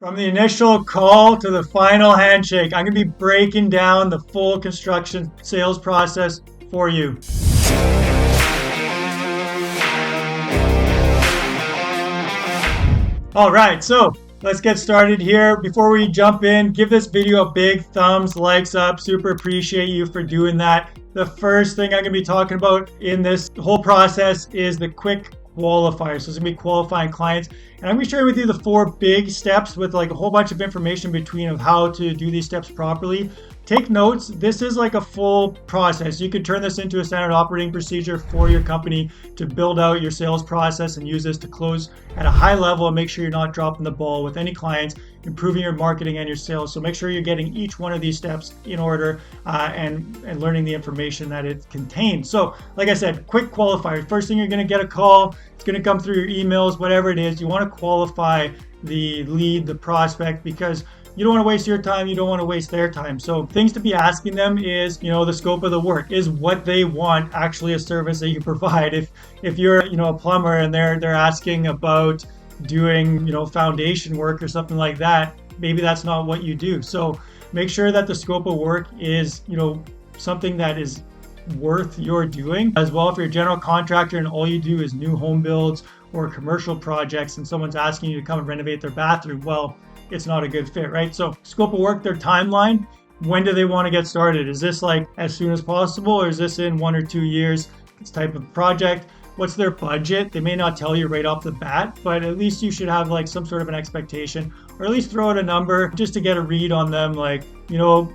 From the initial call to the final handshake, I'm going to be breaking down the full construction sales process for you. All right, so let's get started here. Before we jump in, give this video a big thumbs, likes up. Super appreciate you for doing that. The first thing I'm going to be talking about in this whole process is the quick qualifier. So it's gonna be qualifying clients, and I'm gonna be sharing with you the 4 big steps with like a whole bunch of information between of how to do these steps properly. Take notes. This is like a full process. You could turn this into a standard operating procedure for your company to build out your sales process and use this to close at a high level and make sure you're not dropping the ball with any clients, improving your marketing and your sales. So make sure you're getting each one of these steps in order and learning the information that it contains. So like I said, quick qualifier. First thing, you're going to get a call. It's going to come through your emails, whatever it is. You want to qualify the lead, the prospect, because you don't want to waste your time. You don't want to waste their time. So things to be asking them is, the scope of the work. Is what they want actually a service that you provide? If you're, a plumber and they're asking about doing, foundation work or something like that, maybe that's not what you do. So make sure that the scope of work is, something that is worth your doing. As well, if you're a general contractor and all you do is new home builds or commercial projects and someone's asking you to come and renovate their bathroom, well, it's not a good fit, right? So scope of work, their timeline, when do they want to get started? Is this like as soon as possible, or is this in 1 or 2 years? This type of project. What's their budget? They may not tell you right off the bat, but at least you should have like some sort of an expectation, or at least throw out a number just to get a read on them. Like,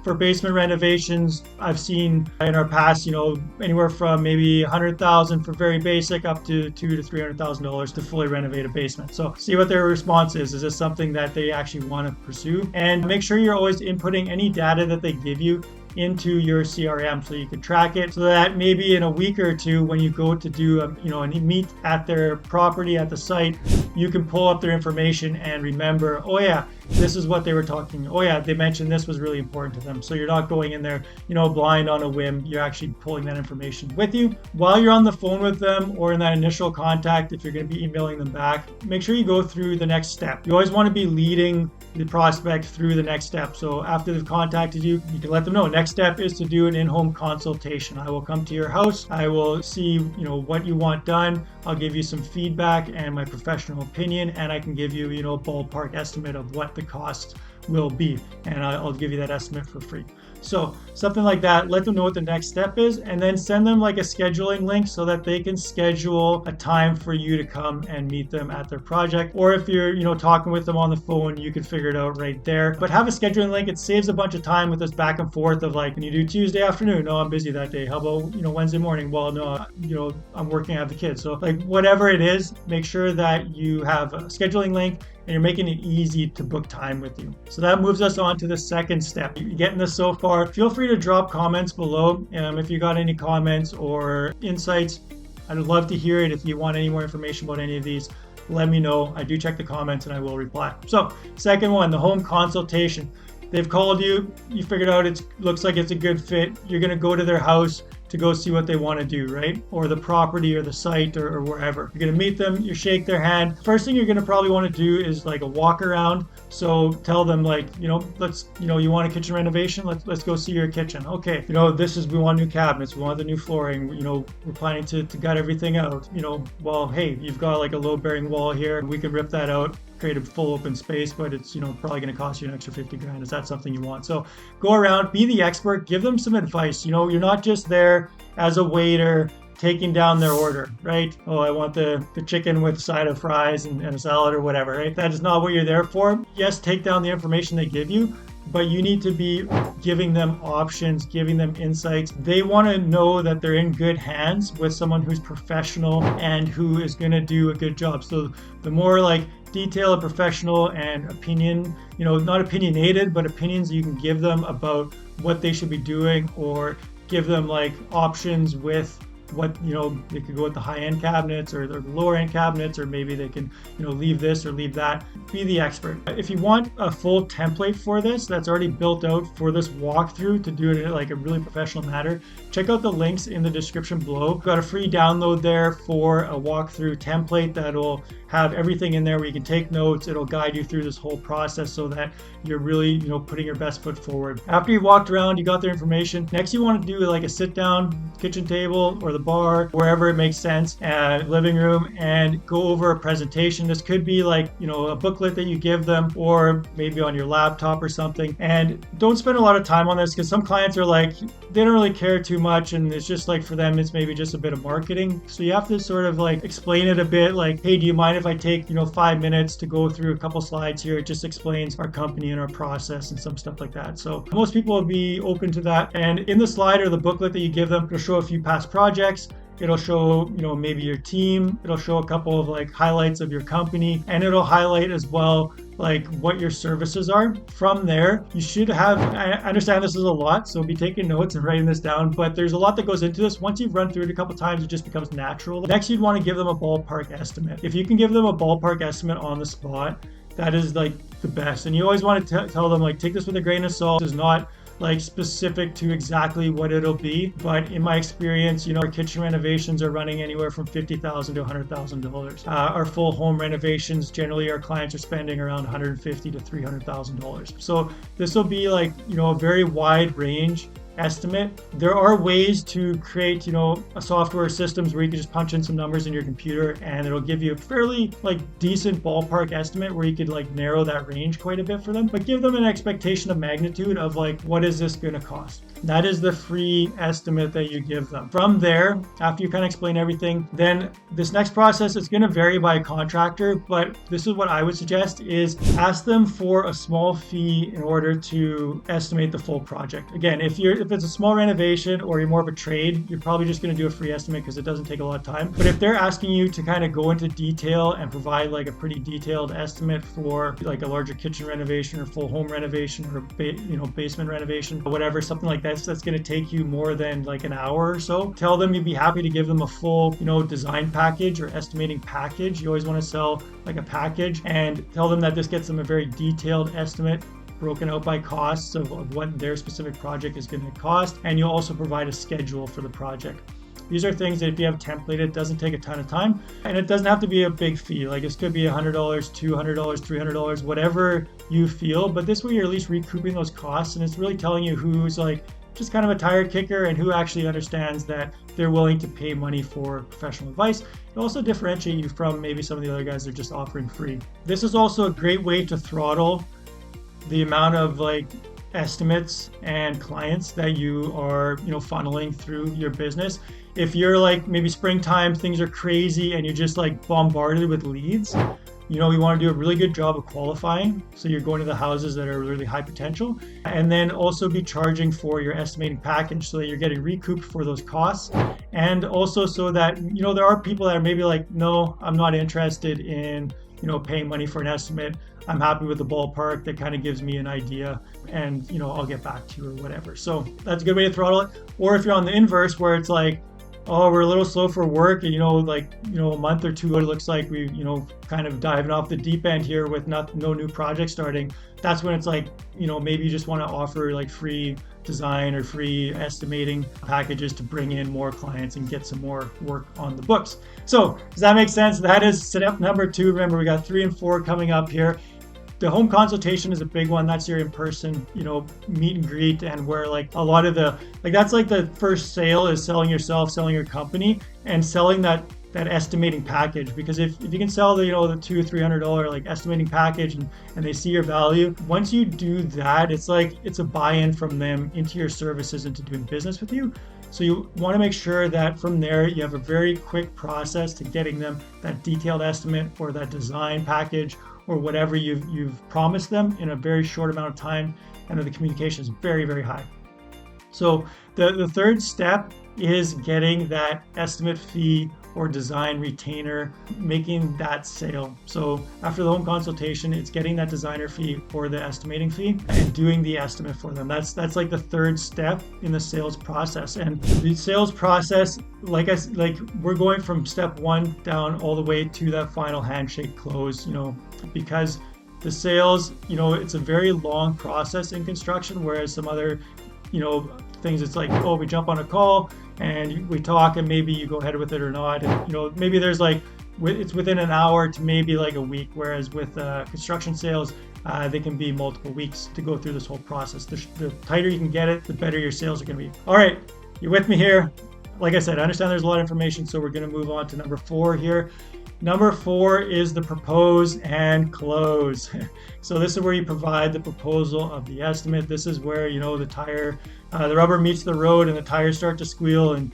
for basement renovations, I've seen in our past, anywhere from maybe $100,000 for very basic up to $200,000 to $300,000 to fully renovate a basement. So see what their response is. Is this something that they actually want to pursue? And make sure you're always inputting any data that they give you into your CRM so you can track it, so that maybe in a week or two when you go to do a meet at their property at the site, you can pull up their information and remember, oh yeah, this is what they were talking. Oh yeah, they mentioned this was really important to them. So you're not going in there, blind on a whim. You're actually pulling that information with you while you're on the phone with them or in that initial contact. If you're going to be emailing them back, make sure you go through the next step. You always want to be leading the prospect through the next step. So after they've contacted you, you can let them know. Next step is to do an in-home consultation. I will come to your house. I will see, what you want done. I'll give you some feedback and my professional opinion, and I can give you, a ballpark estimate of what the cost will be, and I'll give you that estimate for free. So something like that. Let them know what the next step is, and then send them like a scheduling link so that they can schedule a time for you to come and meet them at their project. Or if you're, talking with them on the phone, you can figure it out right there. But have a scheduling link. It saves a bunch of time with this back and forth of like, can you do Tuesday afternoon? No, I'm busy that day. How about, Wednesday morning? Well, no, I'm working, I have the kids. So like whatever it is, make sure that you have a scheduling link and you're making it easy to book time with you. So that moves us on to the second step. You're getting this so far. Feel free to drop comments below if you got any comments or insights. I'd love to hear it. If you want any more information about any of these, let me know. I do check the comments and I will reply. So second one, the home consultation. They've called you, you figured out it looks like it's a good fit. You're gonna go to their house to go see what they want to do, right? Or the property or the site or wherever. You're gonna meet them, you shake their hand. First thing you're gonna probably want to do is like a walk around. So tell them like, let's, you want a kitchen renovation? Let's go see your kitchen. Okay, we want new cabinets, we want the new flooring, we're planning to gut everything out. Well, hey, you've got like a load bearing wall here, we can rip that out, create a full open space, but it's probably going to cost you an extra 50 grand. Is that something you want? So go around, be the expert, give them some advice. You're not just there as a waiter taking down their order, right? Oh, I want the chicken with a side of fries and a salad or whatever, right? That is not what you're there for. Yes, take down the information they give you, but you need to be giving them options, giving them insights. They want to know that they're in good hands with someone who's professional and who is going to do a good job. So the more like detailed, professional, and opinion, not opinionated, but opinions you can give them about what they should be doing, or give them like options with what, they could go with the high-end cabinets or the lower-end cabinets, or maybe they can, leave this or leave that. Be the expert. If you want a full template for this that's already built out for this walkthrough to do it in like a really professional manner, check out the links in the description below. We've got a free download there for a walkthrough template that'll have everything in there where you can take notes. It'll guide you through this whole process so that you're really, putting your best foot forward. After you walked around, you got their information. Next, you want to do like a sit down, kitchen table or the bar, wherever it makes sense, living room, and go over a presentation. This could be like, a booklet that you give them, or maybe on your laptop or something. And don't spend a lot of time on this, because some clients are like, they don't really care too much, and it's just like, for them, it's maybe just a bit of marketing. So you have to sort of like explain it a bit, like, hey, do you mind if I take 5 minutes to go through a couple slides here? It just explains our company and our process and some stuff like that. So most people will be open to that. And in the slide or the booklet that you give them, it'll show a few past projects. It'll show, maybe your team. It'll show a couple of like highlights of your company, and it'll highlight as well like what your services are. From there, you should have, I understand this is a lot, so be taking notes and writing this down, but there's a lot that goes into this. Once you've run through it a couple of times, it just becomes natural. Next, you'd want to give them a ballpark estimate. If you can give them a ballpark estimate on the spot, that is like the best. And you always want to tell them, like, take this with a grain of salt. It's not like specific to exactly what it'll be, but in my experience, our kitchen renovations are running anywhere from $50,000 to $100,000. Our full home renovations, generally our clients are spending around $150,000 to $300,000. So this will be like, a very wide range estimate. There are ways to create, a software systems where you can just punch in some numbers in your computer and it'll give you a fairly like decent ballpark estimate where you could like narrow that range quite a bit for them, but give them an expectation of magnitude of like, what is this going to cost? That is the free estimate that you give them. From there, after you kind of explain everything, then this next process is going to vary by contractor, but this is what I would suggest is ask them for a small fee in order to estimate the full project. Again, if it's a small renovation or you're more of a trade, you're probably just going to do a free estimate because it doesn't take a lot of time. But if they're asking you to kind of go into detail and provide like a pretty detailed estimate for like a larger kitchen renovation or full home renovation or basement renovation or whatever, something like that, that's going to take you more than like an hour or so, tell them you'd be happy to give them a full, design package or estimating package. You always want to sell like a package, and tell them that this gets them a very detailed estimate broken out by costs of what their specific project is going to cost. And you'll also provide a schedule for the project. These are things that if you have templated, it doesn't take a ton of time, and it doesn't have to be a big fee. Like this could be $100, $200, $300, whatever you feel, but this way you're at least recouping those costs, and it's really telling you who's like just kind of a tire kicker and who actually understands that they're willing to pay money for professional advice. It also differentiate you from maybe some of the other guys that are just offering free. This is also a great way to throttle the amount of like estimates and clients that you are, funneling through your business. If you're like maybe springtime, things are crazy and you're just like bombarded with leads, you want to do a really good job of qualifying. So you're going to the houses that are really high potential, and then also be charging for your estimating package so that you're getting recouped for those costs. And also so that, there are people that are maybe like, no, I'm not interested in, paying money for an estimate. I'm happy with the ballpark. That kind of gives me an idea, and, I'll get back to you or whatever. So that's a good way to throttle it. Or if you're on the inverse where it's like, oh, we're a little slow for work, and a month or two, it looks like we, kind of diving off the deep end here with no new project starting. That's when it's like, maybe you just want to offer like free design or free estimating packages to bring in more clients and get some more work on the books. So does that make sense? That is step number 2. Remember, we got 3 and 4 coming up here. The home consultation is a big one. That's your in-person, meet and greet, and where like a lot of that's like the first sale is selling yourself, selling your company, and selling that estimating package. Because if you can sell the $200-$300 like estimating package and they see your value, once you do that, it's a buy-in from them into your services, into doing business with you. So you want to make sure that from there you have a very quick process to getting them that detailed estimate or that design package or whatever you've promised them in a very short amount of time, and that the communication is very, very high. So the third step is getting that estimate fee or design retainer making that sale. So after the home consultation, it's getting that designer fee or the estimating fee and doing the estimate for them. That's like the third step in the sales process. And the sales process, like we're going from step one down all the way to that final handshake close, because the sales, it's a very long process in construction, whereas some other, things, it's like, oh, we jump on a call and we talk and maybe you go ahead with it or not. And, maybe there's like, it's within an hour to maybe like a week. Whereas with construction sales, they can be multiple weeks to go through this whole process. The tighter you can get it, the better your sales are going to be. All right, you're with me here. Like I said, I understand there's a lot of information, so we're going to move on to number 4 here. Number 4 is the propose and close. So this is where you provide the proposal of the estimate. This is where, the rubber meets the road and the tires start to squeal, and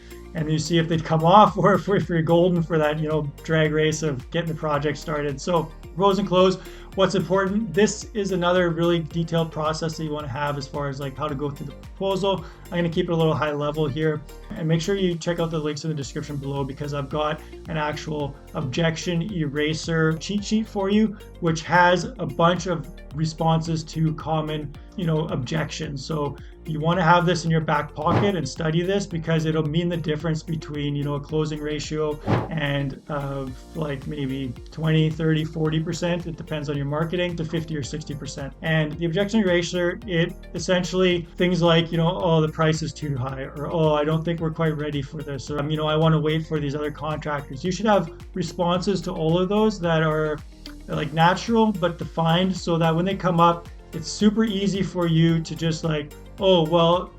you see if they'd come off or if you're golden for that, drag race of getting the project started. So propose and close. What's important, this is another really detailed process that you want to have as far as like how to go through the proposal. I'm going to keep it a little high level here, and make sure you check out the links in the description below, because I've got an actual objection eraser cheat sheet for you, which has a bunch of responses to common, objections. So you want to have this in your back pocket and study this, because it'll mean the difference between, a closing ratio and like maybe 20, 30, 40%. It depends on your marketing, to 50 or 60%. And the objection eraser, it essentially things like, oh, the price is too high, or oh, I don't think we're quite ready for this, or I want to wait for these other contractors. You should have responses to all of those that are like natural but defined, so that when they come up, it's super easy for you to just like, oh, well,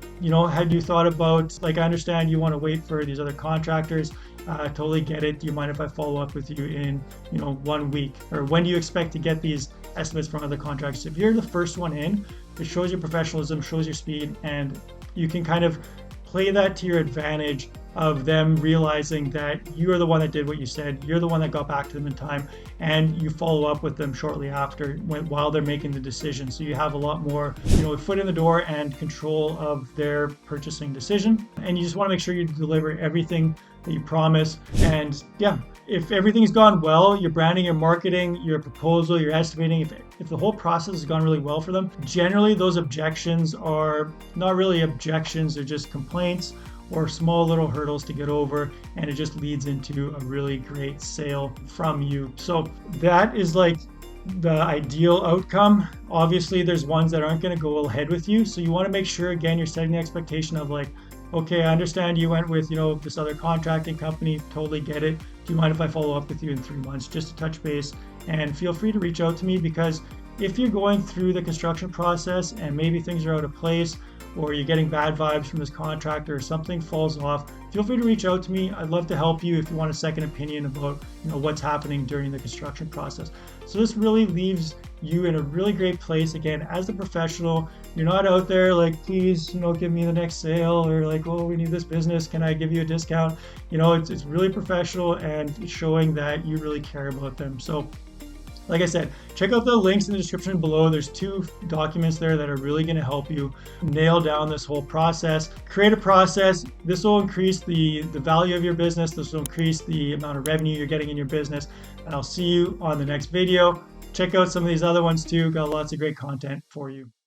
had you thought about, like, I understand you want to wait for these other contractors. Totally get it. Do you mind if I follow up with you in, 1 week? Or when do you expect to get these estimates from other contractors? If you're the first one in, it shows your professionalism, shows your speed, and you can kind of play that to your advantage of them realizing that you are the one that did what you said. You're the one that got back to them in time, and you follow up with them shortly after while they're making the decision. So you have a lot more, foot in the door and control of their purchasing decision. And you just want to make sure you deliver everything that you promise. And yeah, if everything's gone well, your branding, your marketing, your proposal, your estimating, if the whole process has gone really well for them, generally those objections are not really objections, they're just complaints or small little hurdles to get over, and it just leads into a really great sale from you. So that is like the ideal outcome. Obviously there's ones that aren't going to go ahead with you, so you want to make sure, again, you're setting the expectation of like, okay, I understand you went with this other contracting company, totally get it. Do you mind if I follow up with you in 3 months just to touch base? And feel free to reach out to me, because if you're going through the construction process and maybe things are out of place, or you're getting bad vibes from this contractor, or something falls off, feel free to reach out to me. I'd love to help you if you want a second opinion about what's happening during the construction process. So this really leaves you in a really great place. Again, as a professional, you're not out there like, please, give me the next sale, or like, oh, we need this business, can I give you a discount? It's really professional and showing that you really care about them. So like I said, check out the links in the description below. There's 2 documents there that are really going to help you nail down this whole process. Create a process. This will increase the value of your business. This will increase the amount of revenue you're getting in your business. And I'll see you on the next video. Check out some of these other ones too. Got lots of great content for you.